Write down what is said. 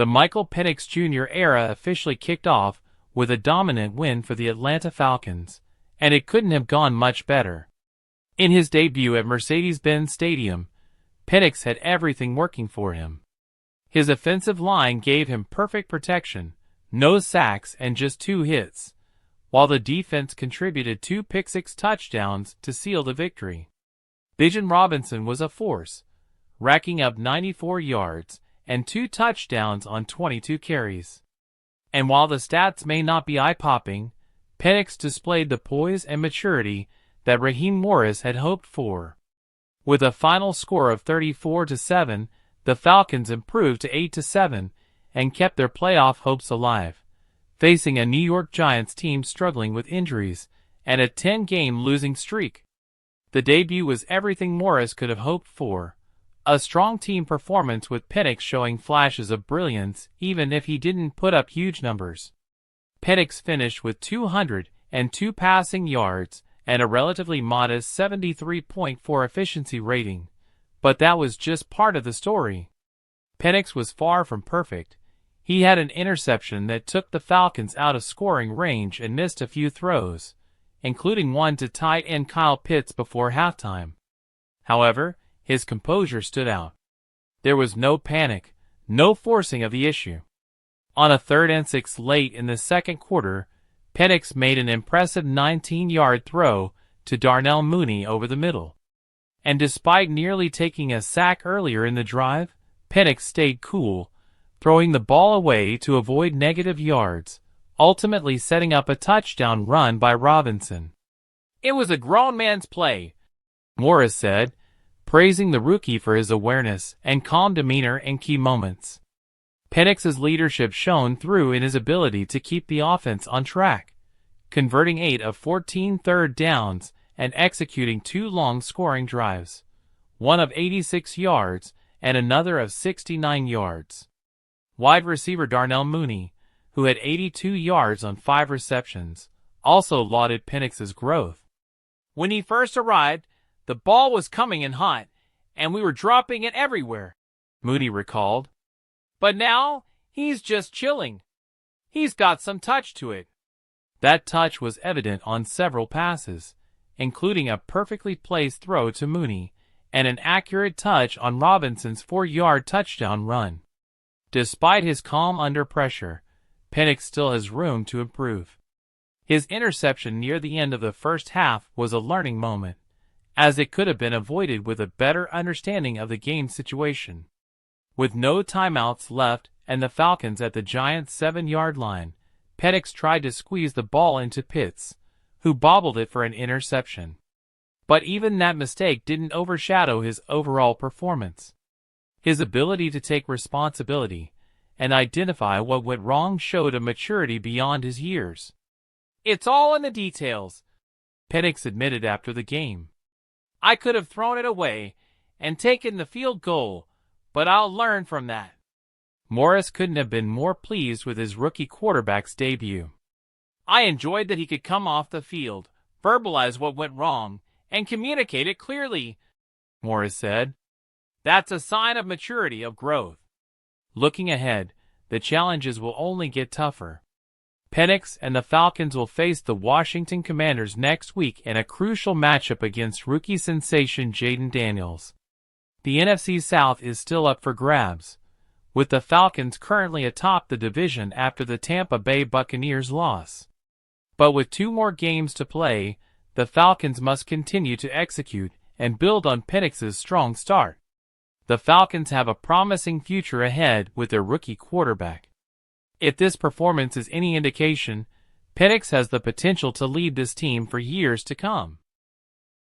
The Michael Penix Jr. era officially kicked off with a dominant win for the Atlanta Falcons, and it couldn't have gone much better. In his debut at Mercedes-Benz Stadium, Penix had everything working for him. His offensive line gave him perfect protection, no sacks and just 2 hits, while the defense contributed 2 pick-six touchdowns to seal the victory. Bijan Robinson was a force, racking up 94 yards and 2 touchdowns on 22 carries. And while the stats may not be eye-popping, Penix displayed the poise and maturity that Raheem had hoped for. With a final score of 34-7, the Falcons improved to 8-7 and kept their playoff hopes alive, facing a New York Giants team struggling with injuries and a 10-game losing streak. The debut was everything Morris could have hoped for. A strong team performance with Penix showing flashes of brilliance even if he didn't put up huge numbers. Penix finished with 202 passing yards and a relatively modest 73.4 efficiency rating, but that was just part of the story. Penix was far from perfect. He had an interception that took the Falcons out of scoring range and missed a few throws, including one to tight end Kyle Pitts before halftime. However, his composure stood out. There was no panic, no forcing of the issue. On a 3rd and 6 late in the second quarter, Penix made an impressive 19-yard throw to Darnell Mooney over the middle. And despite nearly taking a sack earlier in the drive, Penix stayed cool, throwing the ball away to avoid negative yards, ultimately setting up a touchdown run by Robinson. "It was a grown man's play," Morris said, praising the rookie for his awareness and calm demeanor in key moments. Penix's leadership shone through in his ability to keep the offense on track, converting 8 of 14 third downs and executing 2 long scoring drives, one of 86 yards and another of 69 yards. Wide receiver Darnell Mooney, who had 82 yards on 5 receptions, also lauded Penix's growth. "When he first arrived, the ball was coming in hot, and we were dropping it everywhere," Mooney recalled. "But now, he's just chilling. He's got some touch to it." That touch was evident on several passes, including a perfectly placed throw to Mooney and an accurate touch on Robinson's 4-yard touchdown run. Despite his calm under pressure, Penix still has room to improve. His interception near the end of the first half was a learning moment, as it could have been avoided with a better understanding of the game situation. With no timeouts left and the Falcons at the Giants' 7-yard line, Penix tried to squeeze the ball into Pitts, who bobbled it for an interception. But even that mistake didn't overshadow his overall performance. His ability to take responsibility and identify what went wrong showed a maturity beyond his years. "It's all in the details," Penix admitted after the game. "I could have thrown it away and taken the field goal, but I'll learn from that." Morris couldn't have been more pleased with his rookie quarterback's debut. "I enjoyed that he could come off the field, verbalize what went wrong, and communicate it clearly," Morris said. "That's a sign of maturity, of growth." Looking ahead, the challenges will only get tougher. Penix and the Falcons will face the Washington Commanders next week in a crucial matchup against rookie sensation Jayden Daniels. The NFC South is still up for grabs, with the Falcons currently atop the division after the Tampa Bay Buccaneers loss. But with 2 more games to play, the Falcons must continue to execute and build on Penix's strong start. The Falcons have a promising future ahead with their rookie quarterback. If this performance is any indication, Penix has the potential to lead this team for years to come.